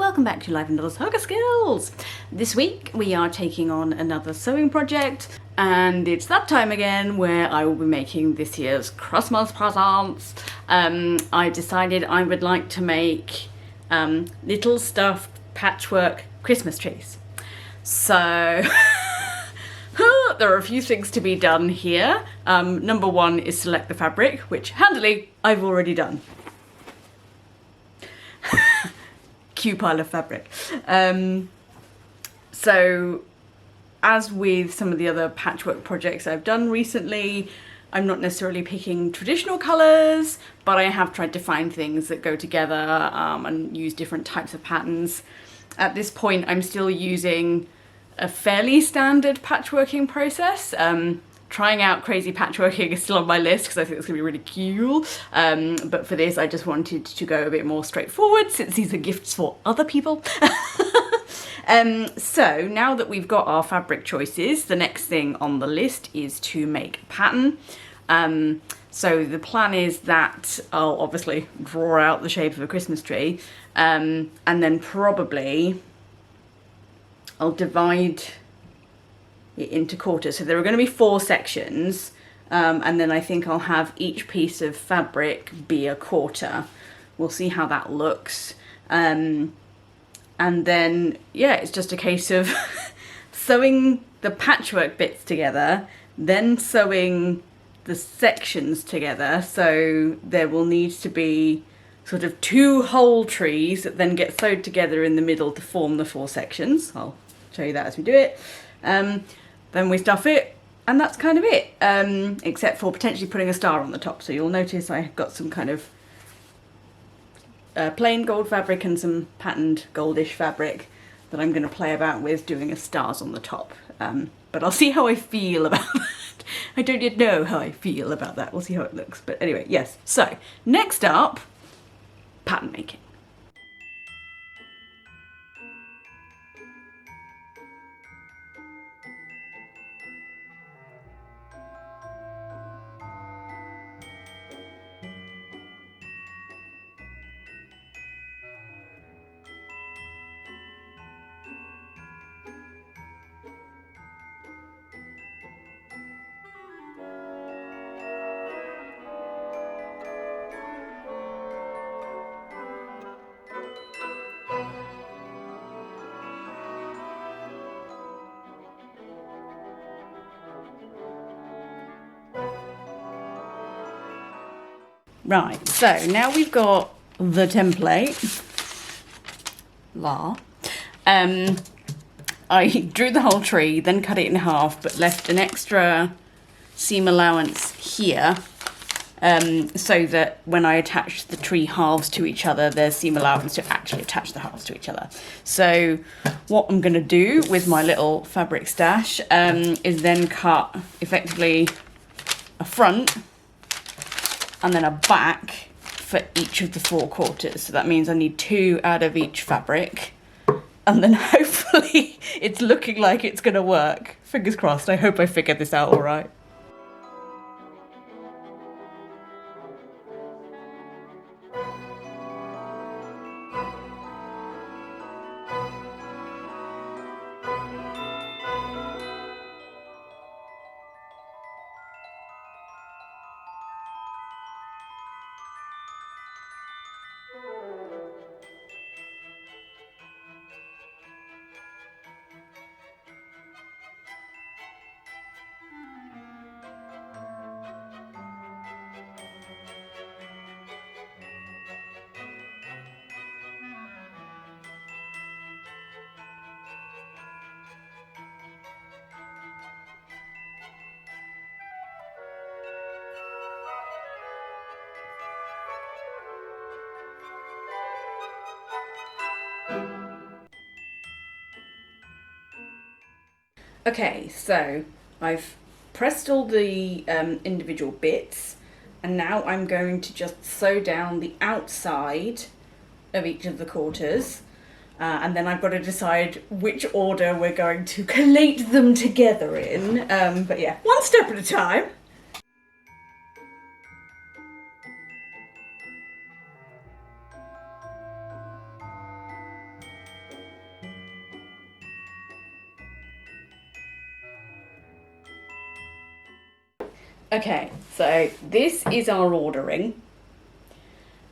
welcome back to Life and Dollars Hugger Skills. This week we are taking on another sewing project, and it's that time again where I will be making this year's Christmas presents. I decided I would like to make little stuffed patchwork Christmas trees. So there are a few things to be done here. Number one is select the fabric, which handily I've already done. Cue pile of fabric. So as with some of the other patchwork projects I've done recently, I'm not necessarily picking traditional colours, but I have tried to find things that go together and use different types of patterns. At this point I'm still using a fairly standard patchworking process. Trying out crazy patchworking is still on my list because I think it's going to be really cool. But for this, I just wanted to go a bit more straightforward since these are gifts for other people. So now that we've got our fabric choices, the next thing on the list is to make a pattern. So the plan is that I'll obviously draw out the shape of a Christmas tree, and then probably I'll divide it into quarters. So there are going to be 4 sections, and then I think I'll have each piece of fabric be a quarter. We'll see how that looks. And then, yeah, it's just a case of sewing the patchwork bits together, then sewing the sections together. So there will need to be sort of 2 whole trees that then get sewed together in the middle to form the 4 sections. I'll show you that as we do it. Then we stuff it, and that's kind of it, except for potentially putting a star on the top. So you'll notice I've got some kind of plain gold fabric and some patterned goldish fabric that I'm going to play about with doing as stars on the top. But I'll see how I feel about that. I don't yet know how I feel about that. We'll see how it looks. But anyway, yes. So next up, pattern making. Right, so now we've got the template. I drew the whole tree, then cut it in half, but left an extra seam allowance here, so that when I attach the tree halves to each other, there's seam allowance to actually attach the halves to each other. So what I'm going to do with my little fabric stash is then cut effectively a front and then a back for each of the 4 quarters. So that means I need 2 out of each fabric, and then hopefully it's looking like it's gonna work. Fingers crossed. I hope I figured this out all right. Okay, so I've pressed all the individual bits, and now I'm going to just sew down the outside of each of the quarters, and then I've got to decide which order we're going to collate them together in. But yeah, one step at a time. Okay, so this is our ordering.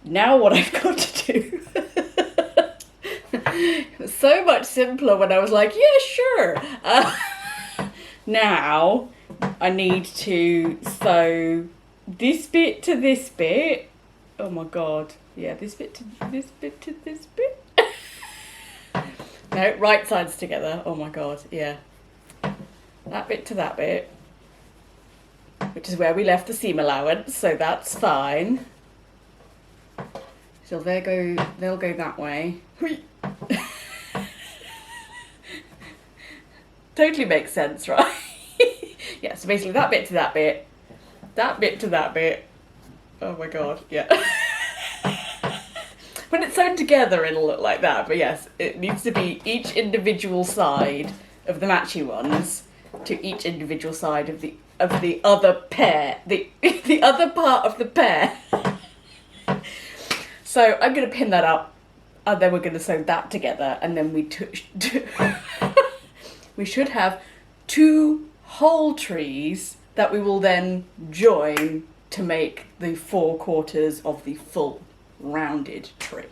Now what I've got to do, it was so much simpler when I was like, yeah, sure. Now I need to sew this bit to this bit. Oh my god, yeah, this bit to this bit to this bit. No, right sides together. Oh my god, yeah. That bit to that bit, which is where we left the seam allowance, so that's fine. So they'll go that way. Totally makes sense, right? Yeah, so basically that bit to that bit to that bit. Oh my god, yeah. When it's sewn together it'll look like that, but yes, it needs to be each individual side of the matchy ones to each individual side of the other pair, the other part of the pair. So I'm going to pin that up, and then we're going to sew that together, and then we should have 2 whole trees that we will then join to make the 4 quarters of the full rounded tree.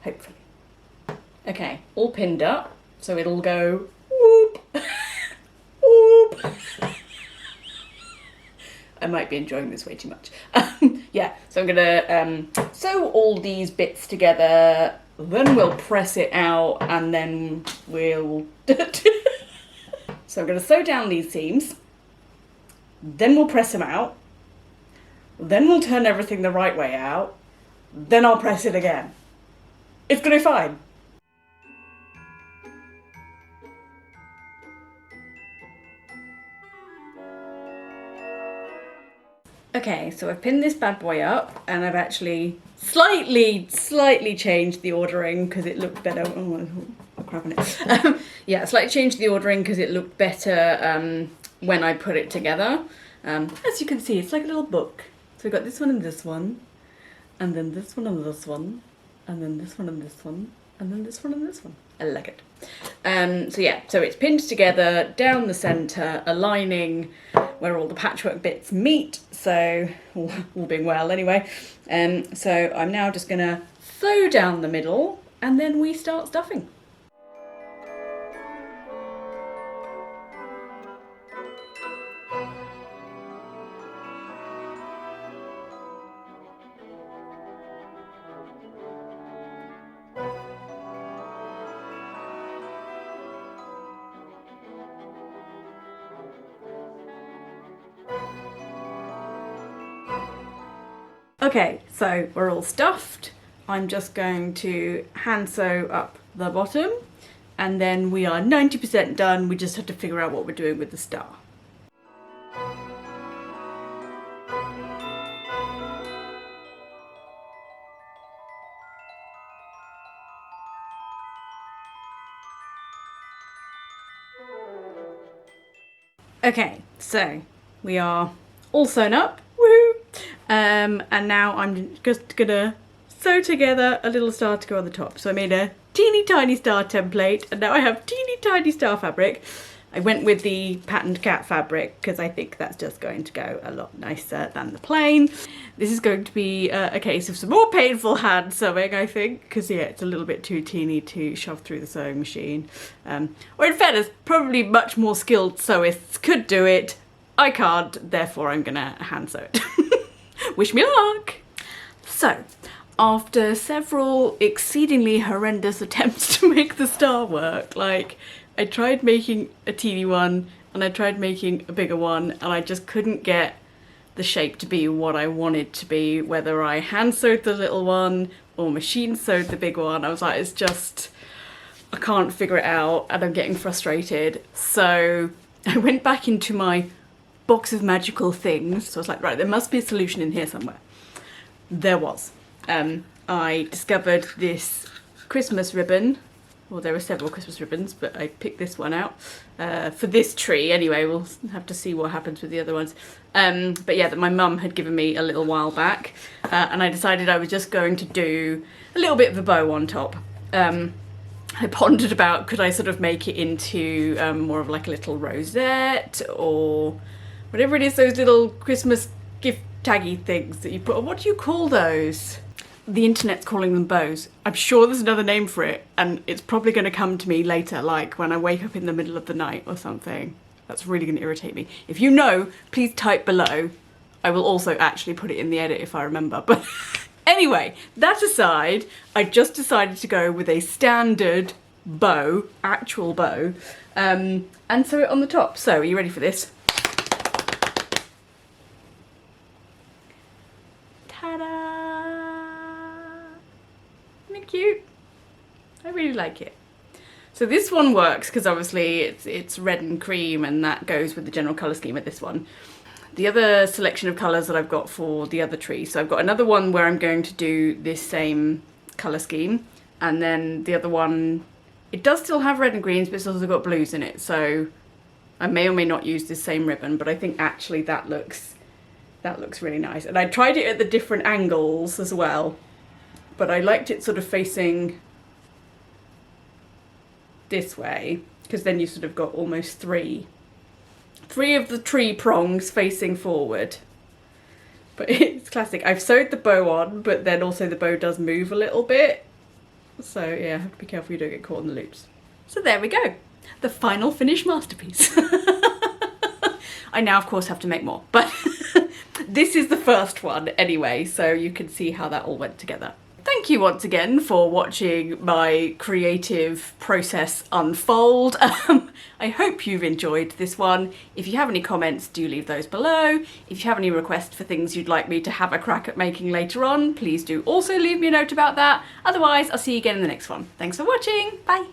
Hopefully. Okay, all pinned up, so it'll go whoop, whoop. I might be enjoying this way too much. Yeah, so I'm gonna sew all these bits together, then we'll press it out, and then we'll... So I'm gonna sew down these seams, then we'll press them out, then we'll turn everything the right way out, then I'll press it again. It's gonna be fine. Okay, so I've pinned this bad boy up, and I've actually slightly changed the ordering because it looked better. Oh, crap on it. Yeah, slightly changed the ordering because it looked better when I put it together. As you can see, it's like a little book. So we've got this one and this one, and then this one and this one, and then this one and this one, and then this one and this one. I like it. So yeah, so it's pinned together down the centre, aligning where all the patchwork bits meet, so all being well anyway. So I'm now just gonna sew down the middle, and then we start stuffing. Okay, so we're all stuffed. I'm just going to hand sew up the bottom, and then we are 90% done. We just have to figure out what we're doing with the star. Okay, so we are all sewn up. Woohoo! And now I'm just gonna sew together a little star to go on the top. So I made a teeny tiny star template, and now I have teeny tiny star fabric. I went with the patterned cat fabric because I think that's just going to go a lot nicer than the plain. This is going to be a case of some more painful hand sewing, I think, because yeah, it's a little bit too teeny to shove through the sewing machine. Or in fairness, probably much more skilled sewists could do it. I can't, therefore I'm gonna hand sew it. Wish me luck! So, after several exceedingly horrendous attempts to make the star work, like, I tried making a teeny one, and I tried making a bigger one, and I just couldn't get the shape to be what I wanted to be, whether I hand sewed the little one or machine sewed the big one. I was like, it's just, I can't figure it out, and I'm getting frustrated. So I went back into my box of magical things. So I was like, right, there must be a solution in here somewhere. There was. I discovered this Christmas ribbon. Well, there were several Christmas ribbons, but I picked this one out for this tree. Anyway, we'll have to see what happens with the other ones. But yeah, that my mum had given me a little while back, and I decided I was just going to do a little bit of a bow on top. I pondered about, could I sort of make it into more of like a little rosette, or Whatever it is, those little Christmas gift taggy things that you put on. What do you call those? The internet's calling them bows. I'm sure there's another name for it, and it's probably going to come to me later, like when I wake up in the middle of the night or something. That's really going to irritate me. If you know, please type below. I will also actually put it in the edit if I remember. But anyway, that aside, I just decided to go with a standard bow, actual bow, and sew it on the top. So, are you ready for this? Ta-da! Isn't it cute? I really like it. So this one works because obviously it's red and cream, and that goes with the general colour scheme of this one. The other selection of colours that I've got for the other tree, so I've got another one where I'm going to do this same colour scheme, and then the other one, it does still have red and greens, but it's also got blues in it, so I may or may not use this same ribbon, but I think actually that looks really nice. And I tried it at the different angles as well, but I liked it sort of facing this way, because then you sort of got almost three of the tree prongs facing forward. But it's classic. I've sewed the bow on, but then also the bow does move a little bit. So yeah, have to be careful you don't get caught in the loops. So there we go. The final finished masterpiece. I now of course have to make more, but this is the first one anyway, so you can see how that all went together. Thank you once again for watching my creative process unfold. I hope you've enjoyed this one. If you have any comments, do leave those below. If you have any requests for things you'd like me to have a crack at making later on, please do also leave me a note about that. Otherwise, I'll see you again in the next one. Thanks for watching. Bye.